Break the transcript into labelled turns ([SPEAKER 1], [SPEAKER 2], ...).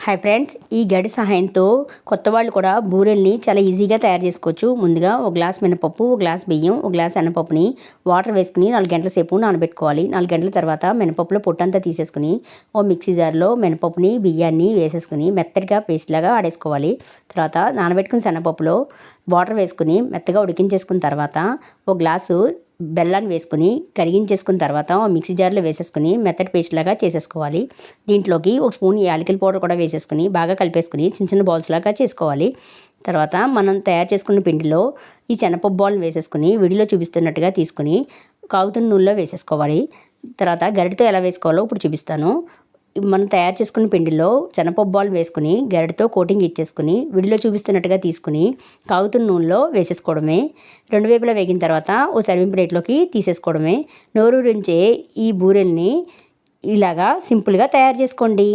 [SPEAKER 1] Hi friends, ఈ గడి సహాయంతో కొత్త వాళ్ళు కూడా బూరెల్ని చాలా ఈజీగా తయారు చేసుకోవచ్చు. ముందుగా ఒక గ్లాస్ మినపప్పు, ఒక గ్లాస్ బియ్యం, ఒక గ్లాస్ శనగపప్పుని వాటర్ వేసుకుని 4 గంటల సేపు నానబెట్టుకోవాలి. 4 గంటల తర్వాత మినపప్పులో పొట్టంతా తీసేసుకుని ఓ మిక్సీ జార్లో మినపప్పుని, బియ్యాన్ని వేసేసుకుని మెత్తగా పేస్ట్ లాగా ఆడేసుకోవాలి. తర్వాత నానబెట్టుకుని శనగపప్పులో వాటర్ వేసుకుని మెత్తగా ఉడికించేసుకున్న తర్వాత ఒక గ్లాసు బెల్లాన్ని వేసుకుని కరిగించేసుకున్న తర్వాత మిక్సీ జార్లో వేసేసుకుని మెత్తటి పేస్ట్ లాగా చేసేసుకోవాలి. దీంట్లోకి ఒక స్పూన్ యాలకుల పౌడర్ కూడా వేసేసుకుని బాగా కలిపేసుకుని చిన్న చిన్న బాల్స్ లాగా చేసుకోవాలి. తర్వాత మనం తయారు చేసుకున్న పిండిలో ఈ శనగపప్పు బాల్ని వేసేసుకుని విడిలో చూపిస్తున్నట్టుగా తీసుకుని కాగుతున్న నూనెలో వేసేసుకోవాలి. తర్వాత గరిటెతో ఎలా వేసుకోవాలో ఇప్పుడు చూపిస్తాను. మనం తయారు చేసుకున్న పిండిలో శనగపప్పు బాల్ వేసుకుని గరిటెతో కోటింగ్ ఇచ్చేసుకుని విడిలో చూపిస్తున్నట్టుగా తీసుకుని కాగుతున్న నూనెలో వేసేసుకోవడమే. రెండు వైపులా వేగిన తర్వాత ఓ సర్వింగ్ ప్లేట్లోకి తీసేసుకోవడమే. నోరూరించే ఈ బూరెల్ని ఇలాగా సింపుల్గా తయారు చేసుకోండి.